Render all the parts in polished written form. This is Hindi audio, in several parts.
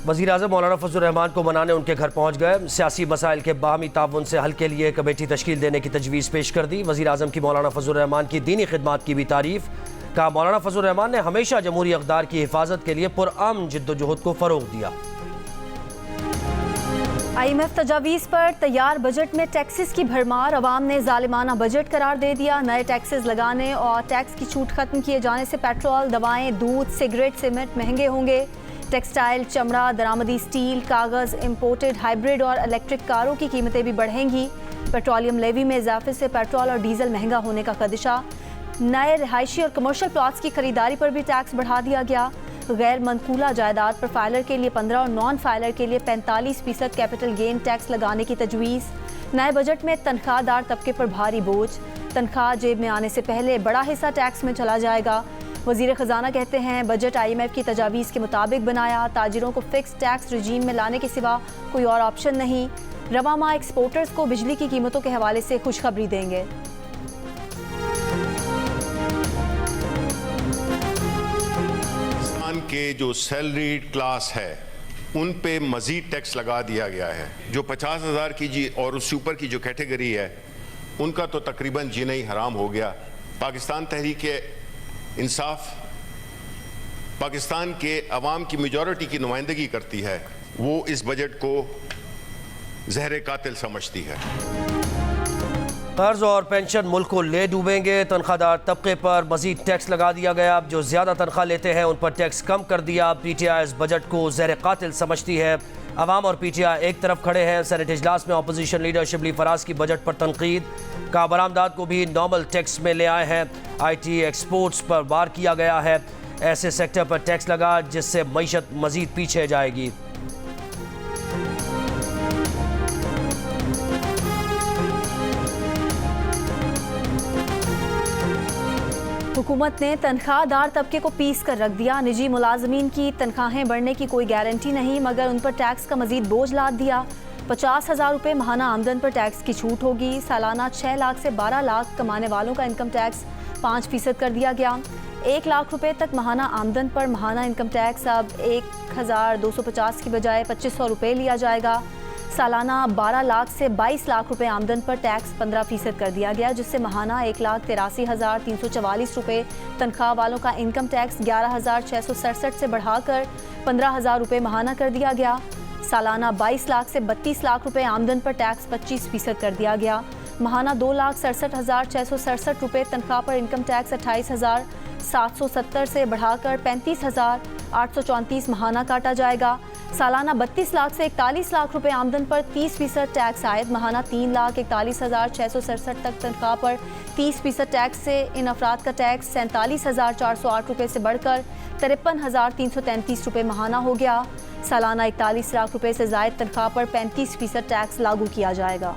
वज़ीर आज़म मौलाना फजल रहमान को मनाने उनके घर पहुँच गए। सियासी मसाइल के बाहमी ताउन से हल के लिए कमेटी तश्कील देने की तजवीज़ पेश कर दी। वज़ीर आज़म की मौलाना फजल रहमान की दीनी खिदमात की भी तारीफ़। कहा, मौलाना फजल रहमान ने हमेशा जमहूरी अक़दार की हिफाजत के लिए पुरअमन जिद्दोजहद को फ़रोग़ दिया। IMF तजावीज़ पर तैयार बजट में टैक्सेस की भरमार। अवाम ने जालिमाना बजट करार दे दिया। नए टैक्सेस लगाने और टैक्स की छूट खत्म किए जाने से पेट्रोल, दवाएं, दूध, सिगरेट, सीमेंट महंगे होंगे। टेक्सटाइल, चमड़ा, दरामदी स्टील, कागज़, इम्पोर्टेड, हाइब्रिड और इलेक्ट्रिक कारों की कीमतें भी बढ़ेंगी। पेट्रोलियम लेवी में इजाफे से पेट्रोल और डीजल महंगा होने का खदशा। नए रिहायशी और कमर्शियल प्लॉट्स की खरीदारी पर भी टैक्स बढ़ा दिया गया। गैर मनकूला जायदाद पर फाइलर के लिए 15 और नॉन फाइलर के लिए 45% कैपिटल गेन टैक्स लगाने की तजवीज़। नए बजट में तनख्वाहदार तबके पर भारी बोझ। तनख्वाह जेब में आने से पहले बड़ा हिस्सा टैक्स में चला जाएगा। वज़ीर ख़जाना कहते हैं, बजट IMF की तजावीज़ के मुताबिक बनाया। ताजिरों को फिक्स टैक्स रजीम में लाने के सिवा कोई और ऑप्शन नहीं। रवा माह एक्सपोर्टर्स को बिजली की कीमतों के हवाले से खुशखबरी देंगे। के जो सैलरीड क्लास है उन पे मजीद टैक्स लगा दिया गया है। जो 50,000 की जी और उससे ऊपर की जो कैटेगरी है उनका तो तकरीबन जीना ही हराम हो गया। पाकिस्तान तहरीक इंसाफ पाकिस्तान के अवाम की मेजॉरिटी की नुमाइंदगी करती है, वो इस बजट को जहर कातिल समझती है। कर्ज और पेंशन मुल्क को ले डूबेंगे। तनख्वाहदार तबके पर मजीद टैक्स लगा दिया गया। जो ज़्यादा तनख्वाह लेते हैं उन पर टैक्स कम कर दिया। PTI इस बजट को ज़हर कातिल समझती है। अवाम और PTI एक तरफ खड़े हैं। सेनेट इजलास में अपोजिशन लीडर शिबली फराज की बजट पर तनकीद। का बरामदात को भी नॉर्मल टैक्स में ले आए हैं। IT एक्सपोर्ट्स पर वार किया गया है। ऐसे सेक्टर पर टैक्स लगा जिससे मईशत मजीद पीछे जाएगी। हुकूमत ने तनख्वाहदार तबके को पीस कर रख दिया। निजी मुलाजमीन की तनख्वाहें बढ़ने की कोई गारंटी नहीं, मगर उन पर टैक्स का मजीद बोझ लाद दिया। 50,000 रुपये माहाना आमदन पर टैक्स की छूट होगी। सालाना 6 लाख से 12 लाख कमाने वालों का इनकम टैक्स 5% कर दिया गया। 1 लाख रुपये तक माहाना आमदन पर माहाना इनकम टैक्स अब 1,250 की बजाय 2,500 रुपये लिया जाएगा। सालाना 12 लाख से 22 लाख रुपए आमदन पर टैक्स 15% कर दिया गया, जिससे माहाना 1,83,344 रुपये। तनख्वाह वालों का इनकम टैक्स 11,667 से बढ़ाकर 15,000 रुपये माहाना कर दिया गया। सालाना 22 लाख से 32 लाख रुपए आमदन पर टैक्स 25% कर दिया गया। माहाना 2,67,667 रुपये। तनख्वाह पर इनकम टैक्स 28,770 से बढ़ाकर 35,834 माहाना काटा जाएगा। सालाना 32 लाख से 41 लाख रुपए आमदन पर 30% टैक्स आयद। माहाना 3,41,667 तक तनख्वाह पर 30% टैक्स से इन अफराद का टैक्स 47,408 रुपये से बढ़कर 53,333 रुपये माहाना हो गया। सालाना 41 लाख रुपये से ज़ायद तनख्वाह पर 35% टैक्स लागू किया जाएगा।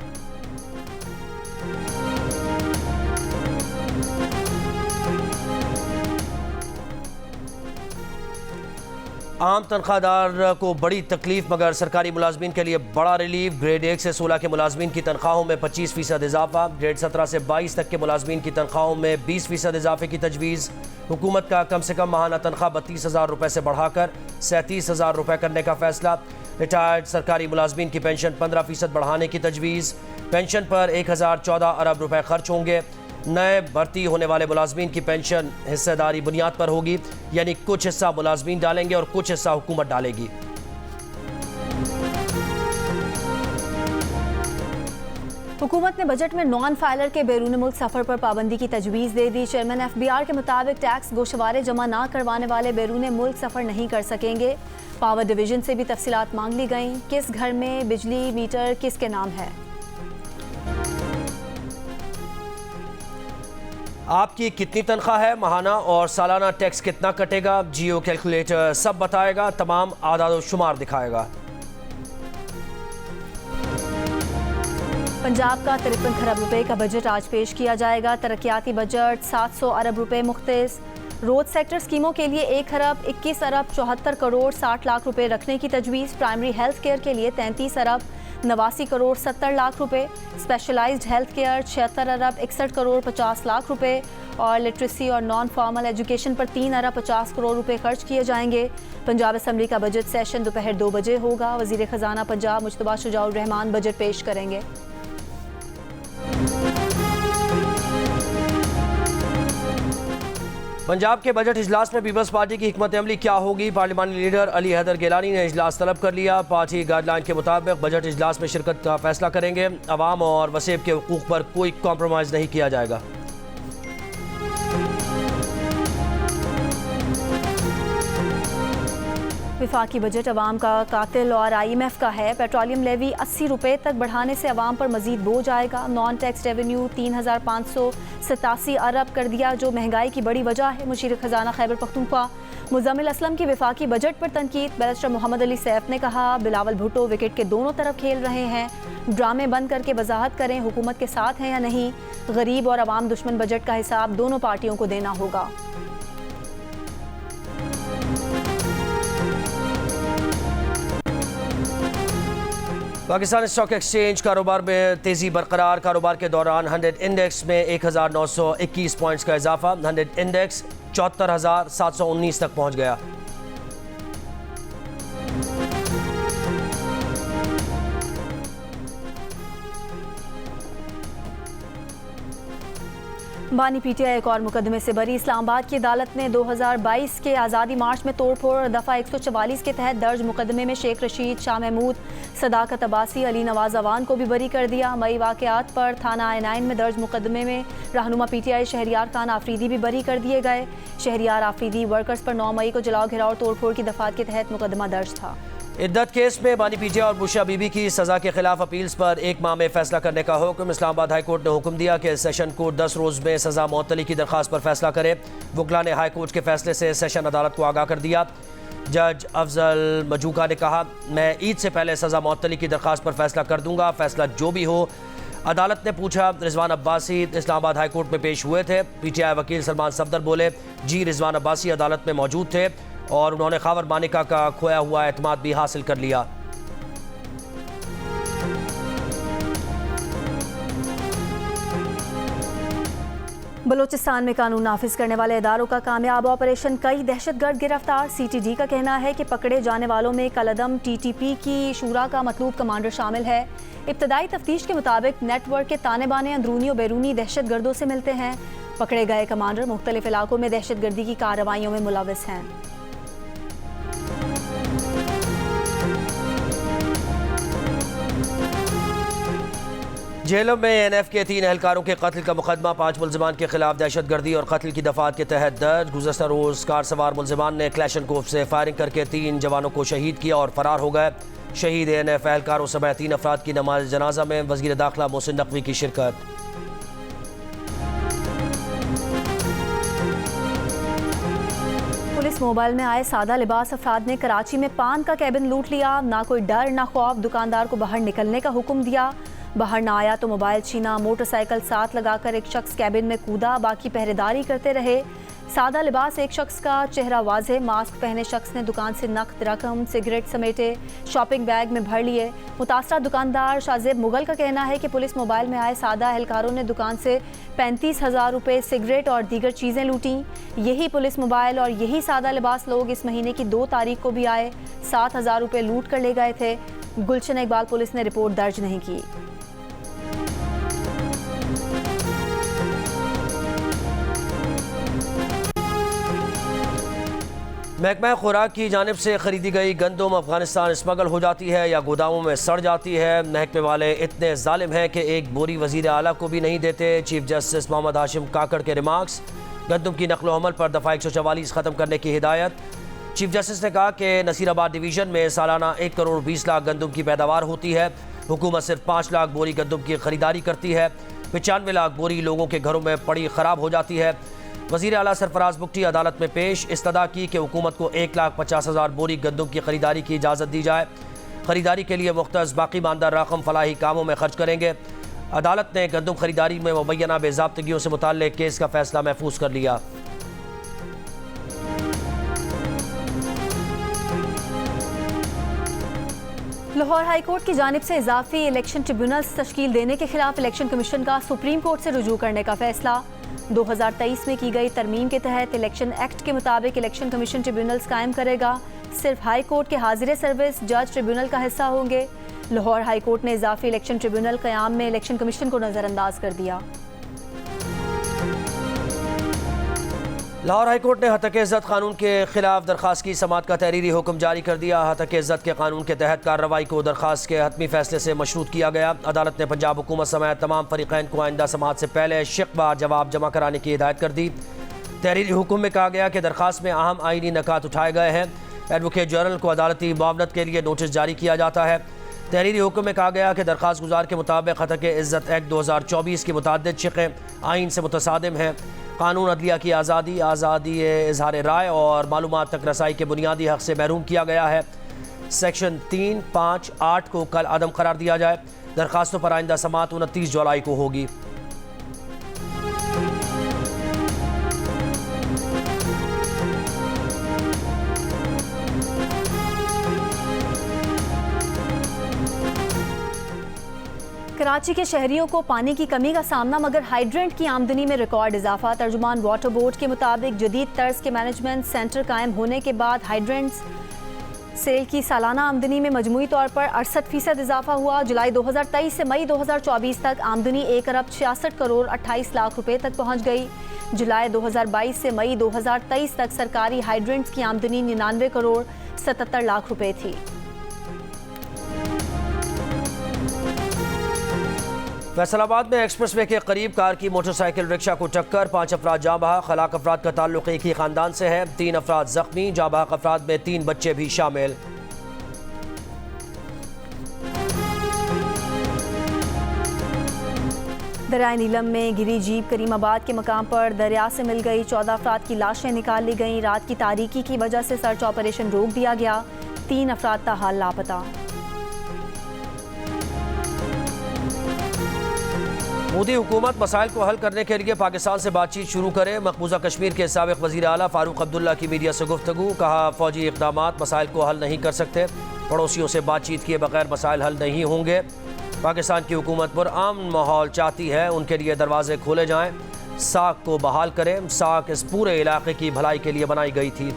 आम तनख्वाहदार को बड़ी तकलीफ मगर सरकारी मुलाजमीन के लिए बड़ा रिलीफ। ग्रेड 1 से 16 के मुलाजमीन की तनख्वाहों में 25% इजाफा। ग्रेड 17 से 22 तक के मुलाजमीन की तनख्वाहों में 20% इजाफे की तजवीज़। हुकूमत का कम से कम माहाना तनख्वाह 32,000 रुपये से बढ़ाकर 37,000 रुपये करने का फैसला। रिटायर्ड सरकारी मुलाजमीन की पेंशन 15% बढ़ाने की तजवीज़। पेंशन पर 1,014 अरब रुपये खर्च होंगे। नए भर्ती होने वाले मुलाजमीन की पेंशन हिस्सेदारी बुनियाद पर होगी, यानी कुछ हिस्सा मुलाजमीन डालेंगे और कुछ हिस्सा हुकूमत डालेगी। हुकूमत ने बजट में नॉन फाइलर के बैरून मुल्क सफ़र पर पाबंदी की तजवीज़ दे दी। चेयरमैन FBR के मुताबिक टैक्स गोशवारे जमा ना करवाने वाले बैरून मुल्क सफ़र नहीं कर सकेंगे। पावर डिवीज़न से भी तफसीलात मांग ली गई। किस घर में बिजली मीटर किसके नाम है, आपकी कितनी तनख्वाह है, माहाना और सालाना टैक्स कितना कटेगा, जियो कैलकुलेटर सब बताएगा, तमाम आदाद शुमार दिखाएगा। पंजाब का 53 खरब रुपए का बजट आज पेश किया जाएगा। तरक्याती बजट 700 अरब रुपए मुख्तस। रोड सेक्टर स्कीमों के लिए 1 खरब 21 अरब 74 करोड़ 60 लाख रुपए रखने की तजवीज़। प्राइमरी हेल्थ केयर के लिए 33 अरब 89 करोड़ 70 लाख रुपए। स्पेशलाइज्ड हेल्थ केयर 76 अरब 61 करोड़ 50 लाख रुपए और लिटरेसी और नॉन फॉर्मल एजुकेशन पर 3 अरब 50 करोड़ रुपए खर्च किए जाएंगे। पंजाब असम्बली का बजट सेशन दोपहर 2 बजे होगा। वजीर खजाना पंजाब मुश्तबा शुजाउर रहमान बजट पेश करेंगे। पंजाब के बजट इजलास में पीपल्स पार्टी की हिकमत अमली क्या होगी? पार्लिमानी लीडर अली हैदर गिलानी ने इजलास तलब कर लिया। पार्टी गाइडलाइन के मुताबिक बजट इजलास में शिरकत का फैसला करेंगे। अवाम और वसेब के हुकूक पर कोई कॉम्प्रोमाइज़ नहीं किया जाएगा। विफाकी बजट अवाम का कातिल और IMF का है। पेट्रोलियम लेवी 80 रुपये तक बढ़ाने से अवाम पर मजीद बोझ आएगा। नॉन टैक्स रेवेन्यू 3587 अरब कर दिया, जो महंगाई की बड़ी वजह है। मुशीर खजाना खैबर पख्तूनख्वा मुज़म्मिल असलम की विफाकी बजट पर तनकीद। बैरिस्टर मोहम्मद अली सैफ ने कहा, बिलावल भुट्टो विकेट के दोनों तरफ खेल रहे हैं। ड्रामे बंद करके वजाहत करें हुकूमत के साथ हैं या नहीं। गरीब और अवाम दुश्मन बजट का हिसाब दोनों पार्टियों को देना होगा। पाकिस्तान स्टॉक एक्सचेंज कारोबार में तेज़ी बरकरार। कारोबार के दौरान 100 इंडेक्स में 1921 पॉइंट्स का इजाफा। 100 इंडेक्स 74,719 तक पहुंच गया। बानी PTI एक और मुकदमे से बरी। इस्लामाबाद की अदालत ने 2022 के आज़ादी मार्च में तोड़फोड़ और दफ़ा 144 के तहत दर्ज मुकदमे में शेख रशीद, शाह महमूद, सदाकत अब्बासी, अली नवाज अवान को भी बरी कर दिया। मई वाक़यात पर थाना I9 में दर्ज मुकदमे में रहनुमा PTI शहरियार खान आफरीदी भी बरी कर दिए गए। शहरियार आफरीदी वर्कर्स पर 9 मई को जलाओ घिराव तोड़फोड़ की दफ़ात के तहत मुकदमा दर्ज था। इद्दत केस में बानी PTI और बुशरा बीबी की सज़ा के खिलाफ अपील्स पर 1 माह में फैसला करने का हुक्म। इस्लामाबाद हाई कोर्ट ने हुक्म दिया कि सेशन कोर्ट 10 रोज़ में सज़ा मुअत्तली की दरख्वास्त पर फैसला करे। वकला ने हाई कोर्ट के फैसले से सेशन अदालत को आगाह कर दिया। जज अफजल मजूका ने कहा, मैं ईद से पहले सज़ा मुअत्तली की दरख्वास्त पर फैसला कर दूंगा, फैसला जो भी हो। अदालत ने पूछा, रिजवान अब्बासी इस्लामाबाद हाई कोर्ट में पेश हुए थे? PTI वकील सलमान सफदर बोले, जी रिजवान अब्बासी अदालत में मौजूद थे और उन्होंने खावर मानिका का खोया हुआ एतमाद भी हासिल कर लिया। बलूचिस्तान में कानून नाफिज करने वाले इदारों का कामयाब ऑपरेशन, कई दहशतगर्द गिरफ्तार। CTD का कहना है कि पकड़े जाने वालों में कलदम TTP की शूरा का मतलूब कमांडर शामिल है। इब्तदाई तफ्तीश के मुताबिक नेटवर्क के ताने बाने अंदरूनी और बैरूनी दहशतगर्दों से मिलते हैं। पकड़े गए कमांडर मुख्तलिफ इलाकों में दहशतगर्दी की कार्रवाइयों में मुलविस हैं। जेलों में NF के 3 एहलकारों के कत्ल का मुकदमा 5 मुलजमान के खिलाफ दहशतगर्दी और कत्ल की दफात के तहत दर्ज। गुज़श्ता रोज़ कार सवार मुलजमान ने क्लैशनकोफ से फायरिंग करके 3 जवानों को शहीद किया और फरार हो गए। शहीद NF एहलकारों समेत 3 अफराद की नमाज जनाजा में वज़ीर दाखिला मोहसिन नकवी की शिरकत। पुलिस मोबाइल में आए सादा लिबास अफराद ने कराची में पान का कैबिन लूट लिया। ना कोई डर ना खौफ, दुकानदार को बाहर निकलने का हुक्म दिया। बाहर ना आया तो मोबाइल छीना। मोटरसाइकिल साथ लगाकर एक शख्स कैबिन में कूदा, बाकी पहरेदारी करते रहे। सादा लिबास एक शख्स का चेहरा वाज़े, मास्क पहने शख्स ने दुकान से नकद रकम, सिगरेट समेटे शॉपिंग बैग में भर लिए। मुतासरा दुकानदार शाहजेब मुगल का कहना है कि पुलिस मोबाइल में आए सादा एहलकारों ने दुकान से 35,000 रुपये, सिगरेट और दीगर चीज़ें लूटी। यही पुलिस मोबाइल और यही सादा लिबास लोग इस महीने की 2 तारीख को भी आए, 7,000 रुपये लूट कर ले गए थे। गुलशन इकबाल पुलिस ने रिपोर्ट दर्ज नहीं की। महकमा खुराक की जानिब से खरीदी गई गंदम अफगानिस्तान स्मगल हो जाती है या गोदामों में सड़ जाती है। महकमे वाले इतने जालिम हैं कि एक बोरी वज़ीर आला को भी नहीं देते। चीफ जस्टिस मोहम्मद हाशिम काकड़ के रिमार्क्स। गंदम की नकलो हमल पर दफ़ा 144 ख़त्म करने की हिदायत। चीफ जस्टिस ने कहा कि नसीराबाद डिवीज़न में सालाना 1 करोड़ 20 लाख गंदम की पैदावार होती है। हुकूमत सिर्फ 5 लाख बोरी गंदम की खरीदारी करती है। 95 लाख बोरी लोगों के घरों में पड़ी ख़राब हो जाती है। वज़ीर आला सरफराज बुगटी अदालत में पेश, इस्तदा की कि हुकूमत को 1,50,000 बोरी गंदम की खरीदारी की इजाज़त दी जाए। खरीदारी के लिए मुख्तस बाकी मानदार रकम फलाही कामों में खर्च करेंगे। अदालत ने गंदम खरीदारी में मुबैना बेज़ाब्तगियों से मुताल्लिक़ केस का फैसला महफूज कर लिया। लाहौर हाई कोर्ट की जानिब से इजाफी इलेक्शन ट्रिब्यूनल्स तश्कील देने के खिलाफ इलेक्शन कमीशन का सुप्रीम कोर्ट से रुजू करने का फैसला। 2023 में की गई तरमीम के तहत इलेक्शन एक्ट के मुताबिक इलेक्शन कमीशन ट्रिब्यूनल्स कायम करेगा। सिर्फ हाई कोर्ट के हाजिर सर्विस जज ट्रिब्यूनल का हिस्सा होंगे। लाहौर हाई कोर्ट ने इजाफी इलेक्शन ट्रिब्यूनल क़याम में इलेक्शन कमीशन को नज़रअंदाज कर दिया। लाहौर हाई कोर्ट ने हतक इज़्ज़त कानून के खिलाफ दरख्वास्त की समाअत का तहरीरी हुक्म जारी कर दिया। हतक इज़्ज़त के कानून के तहत कार्रवाई को दरख्वास्त के हतमी फैसले से मशरूत किया गया। अदालत ने पंजाब हुकूमत समेत तमाम फरीक़ैन को आइंदा समाअत से पहले शिकवा जवाब जमा कराने की हिदायत कर दी। तहरीरी हुक्म में कहा गया कि दरख्वास्त में अहम आइनी नकात उठाए गए हैं। एडवोकेट जनरल को अदालती मुआवनत के लिए नोटिस जारी किया जाता है। तहरीरी हुक्म में कहा गया कि दरख्वास्त गुजार के मुताबिक हतक इज़्ज़त एक्ट 2024 की मुतअद्दिद शिक़ें आइन से मुतसादिम हैं। कानून अदलिया की आज़ादी, आज़ादी इजहार राय और मालूमात तक रसाई के बुनियादी हक़ से महरूम किया गया है। सेक्शन 3, 5, 8 को कल अदम करार दिया जाए। दरख्वास्तों पर आइंदा समाअत 29 जुलाई को होगी। कराची के शहरियों को पानी की कमी का सामना मगर हाइड्रेंट की आमदनी में रिकॉर्ड इजाफा। तर्जुमान वाटर बोर्ड के मुताबिक जदीद तर्ज के मैनेजमेंट सेंटर कायम होने के बाद हाइड्रेंट्स सेल की सालाना आमदनी में मजमूई तौर पर 68% इजाफा हुआ। जुलाई 2023 से मई 2024 तक आमदनी 1 अरब 66 करोड़ 28 लाख रुपए तक पहुँच गई। जुलाई 2022 से मई 2023 तक सरकारी हाइड्रेंट्स की आमदनी 99 करोड़ 77 लाख रुपए थी। फैसलाबाद में एक्सप्रेस वे के करीब कार की मोटरसाइकिल रिक्शा को टक्कर, 5 अफराद जाँ बहक। हलाक अफराद का ताल्लुक एक ही खानदान से है। 3 अफराद जख्मी, जाँ बहक अफराद में 3 बच्चे भी शामिल। दरिया नीलम में गिरी जीप करीमाबाद के मकाम पर दरिया से मिल गई। 14 अफराद की लाशें निकाल ली गईं। रात की तारीकी की वजह से सर्च ऑपरेशन रोक दिया गया। 3 अफराद ताहाल लापता। मोदी हुकूमत मसाइल को हल करने के लिए पाकिस्तान से बातचीत शुरू करे। मकबूजा कश्मीर के साबिक वज़ीर आला फारूक अब्दुल्ला की मीडिया से गुफ्तगू। कहा, फौजी इक़दामात मसाइल को हल नहीं कर सकते। पड़ोसियों से बातचीत किए बगैर मसाइल हल नहीं होंगे। पाकिस्तान की हुकूमत पर अमन माहौल चाहती है, उनके लिए दरवाजे खोले जाएँ। साख को बहाल करें। साख इस पूरे इलाके की भलाई के लिए बनाई गई थी।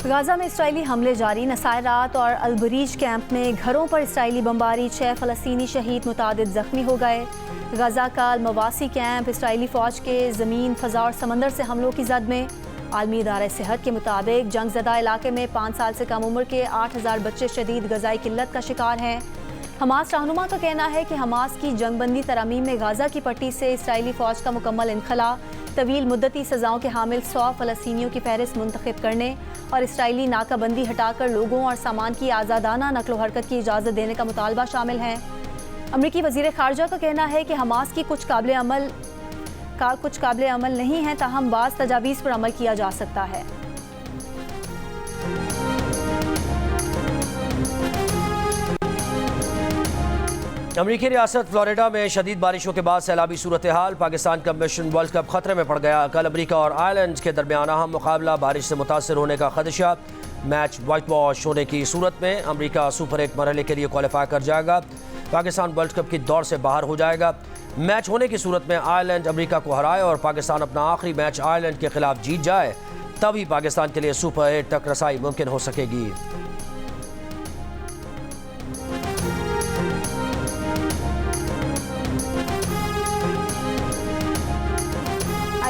गाजा में इसराइली हमले जारी। नसायरात और अलबरीज कैंप में घरों पर इसराइली बमबारी। 6 फ़लस्तीनी शहीद, मुतादिद जख्मी हो गए। गाजा का मवासी कैंप इसराइली फ़ौज के ज़मीन, फ़ज़ा और समंदर से हमलों की जद में। आलमी इदारे सेहत के मुताबिक जंगज़दा इलाके में 5 साल से कम उम्र के 8000 बच्चे शदीद ग़िज़ाई किल्लत का शिकार हैं। हमास रहनुमा का कहना है कि हमास की जंगबंदी तरमीम में गाजा की पट्टी से इसराइली फ़ौज का मुकम्मल इनखला, तवील मुद्दती सज़ाओं के हामिल 100 फ़लस्तीनियों की फहरिस्त मुंतखब करने और इसराइली नाकाबंदी हटाकर लोगों और सामान की आज़ादाना नकलो हरकत की इजाज़त देने का मुतालबा शामिल है। अमरीकी वज़ीर ख़ारजा का कहना है कि हमास की कुछ काबिल अमल नहीं है, ताहम बाज़ तजावीज़ पर अमल किया जा सकता है। अमरीकी रियासत फ्लोरिडा में शदीद बारिशों के बाद सैलाबी सूरत हाल। पाकिस्तान का मिशन वर्ल्ड कप खतरे में पड़ गया। कल अमरीका और आयरलैंड के दरमियान अहम मुकाबला, बारिश से मुतासर होने का खदशा। मैच वाइट वॉश होने की सूरत में अमरीका सुपर 8 मरहले के लिए क्वालिफाई कर जाएगा। पाकिस्तान वर्ल्ड कप की दौड़ से बाहर हो जाएगा। मैच होने की सूरत में आयरलैंड अमरीका को हराए और पाकिस्तान अपना आखिरी मैच आयरलैंड के खिलाफ जीत जाए, तभी पाकिस्तान के लिए सुपर 8 तक रसाई मुमकिन हो सकेगी।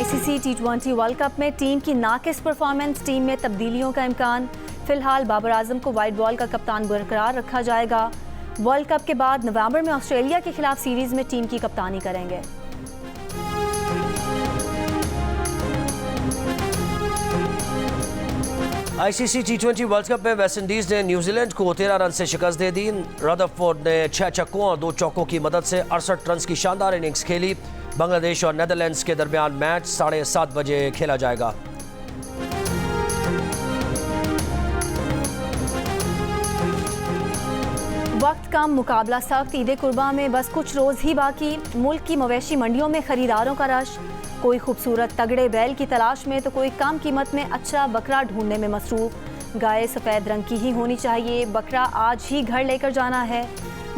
ICC T20 वर्ल्ड कप में टीम की नाकिस परफॉर्मेंस, टीम में तब्दीलियों का इम्कान। फिलहाल बाबर आजम को वाइट बॉल का कप्तान बरकरार रखा जाएगा। वर्ल्ड कप के बाद नवंबर में ऑस्ट्रेलिया के खिलाफ सीरीज में टीम की कप्तानी करेंगे। ICC T20 वर्ल्ड कप में वेस्टइंडीज ने न्यूजीलैंड को 13 रन से शिकस्त दे दी। रदरफोर्ड ने 6 छक्कों और 2 चौकों की मदद से 68 रन की शानदार इनिंग्स खेली। बांग्लादेश और नेदरलैंड्स के दरमियान मैच 7:30 बजे खेला जाएगा। वक्त कम, मुकाबला सख्त। ईद कुर्बान में बस कुछ रोज़ ही बाकी। मुल्क की मवेशी मंडियों में खरीदारों का रश। कोई खूबसूरत तगड़े बैल की तलाश में तो कोई कम कीमत में अच्छा बकरा ढूंढने में मसरूफ। गाय सफ़ेद रंग की ही होनी चाहिए। बकरा आज ही घर लेकर जाना है।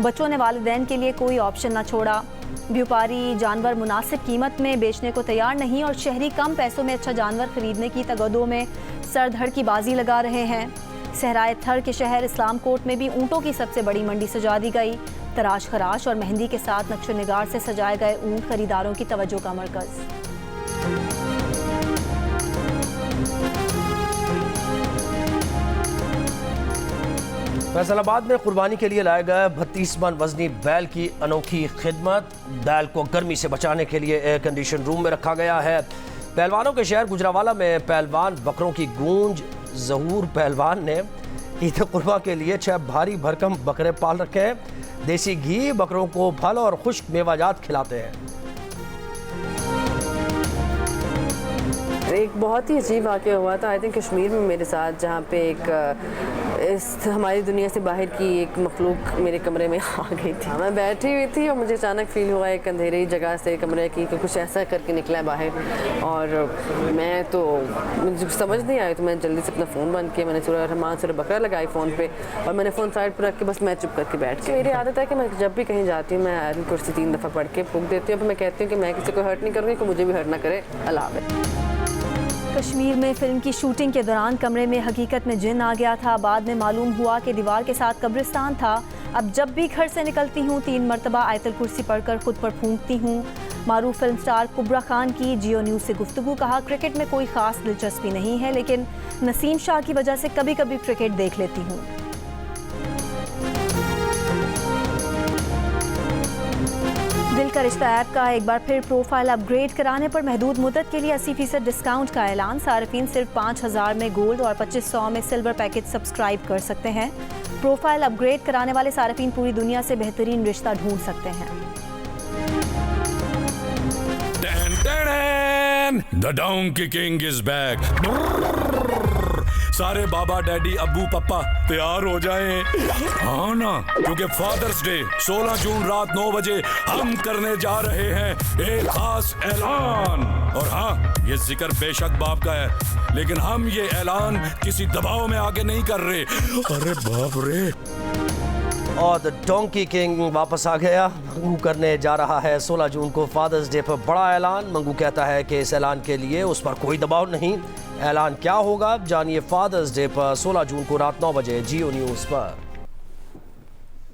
बच्चों ने वालिदैन के लिए कोई ऑप्शन न छोड़ा। व्यापारी जानवर मुनासिब कीमत में बेचने को तैयार नहीं और शहरी कम पैसों में अच्छा जानवर खरीदने की तगदो में सर धड़ की बाजी लगा रहे हैं। सहराए थर के शहर इस्लाम कोट में भी ऊँटों की सबसे बड़ी मंडी सजा दी गई। तराश खराश और मेहंदी के साथ नक्शो निगार से सजाए गए ऊँट खरीदारों की तवज्जो का मरकज़। फैसलाबाद में कुर्बानी के लिए लाए गए 32 मन वजनी बैल की अनोखी खिदमत। बैल को गर्मी से बचाने के लिए एयर कंडीशन रूम में रखा गया है। पहलवानों के शहर गुजरावाला में पहलवान बकरों की गूंज। ज़हूर पहलवान ने ईद कुर्बा के लिए 6 भारी भरकम बकरे पाल रखे हैं। देसी घी बकरों को फल और खुश्क मेवाजात खिलाते हैं। एक बहुत ही अजीब वाक़या हुआ था आई थिंक कश्मीर में मेरे साथ, जहाँ पे इस हमारी दुनिया से बाहर की एक मखलूक मेरे कमरे में आ गई थी। मैं बैठी हुई थी और मुझे अचानक फील हुआ एक अंधेरी जगह से कमरे की कि कुछ ऐसा करके निकला है बाहर, और मैं तो मुझे समझ नहीं आई तो मैंने जल्दी से अपना फ़ोन बंद किया। मैंने सूरह रहमान सूरह बकरा लगाई फ़ोन पे और मैंने फ़ोन साइड पर रख के बस मैं चुप करके बैठ गई। मेरी आदत है कि मैं जब भी कहीं जाती हूँ मैं आयतल कुर्सी 3 दफ़ा पढ़ के फूंक देती हूँ। फिर मैं कहती हूँ कि मैं किसी को हर्ट नहीं करूँगी, कि मुझे भी हर्ट ना करे। अल्लाह हाफ़िज़। कश्मीर में फिल्म की शूटिंग के दौरान कमरे में हकीकत में जिन आ गया था। बाद में मालूम हुआ कि दीवार के साथ कब्रिस्तान था। अब जब भी घर से निकलती हूँ 3 मरतबा आयतल कुर्सी पढ़कर खुद पर फूंकती हूँ। मारूफ फिल्म स्टार कुबरा खान की जियो न्यूज़ से गुफ्तगू। कहा, क्रिकेट में कोई ख़ास दिलचस्पी नहीं है, लेकिन नसीम शाह की वजह से कभी कभी क्रिकेट देख लेती हूँ। दिल का रिश्ता ऐप का एक बार फिर प्रोफाइल अपग्रेड कराने पर महदूद मुद्दत के लिए 80% डिस्काउंट का ऐलान। सार्फिन सिर्फ 5,000 में गोल्ड और 2,500 में सिल्वर पैकेज सब्सक्राइब कर सकते हैं। प्रोफाइल अपग्रेड कराने वाले सार्फिन पूरी दुनिया से बेहतरीन रिश्ता ढूंढ सकते हैं। The Donkey King is back. सारे बाबा डैडी अब्बू पप्पा तैयार हो जाएं। हाँ ना, क्योंकि फादर्स डे 16 जून रात 9 बजे हम करने जा रहे हैं एक खास ऐलान। और हाँ, ये जिक्र बेशक बाप का है, लेकिन हम ये ऐलान किसी दबाव में आगे नहीं कर रहे। अरे बाप रे। और द डोंकी किंग वापस आ गया। मंगू करने जा रहा है 16 जून को फादर्स डे पर बड़ा ऐलान। मंगू कहता है कि इस ऐलान के लिए उस पर कोई दबाव नहीं। ऐलान क्या होगा जानिए फादर्स डे पर 16 जून को रात 9 बजे जियो न्यूज़ पर।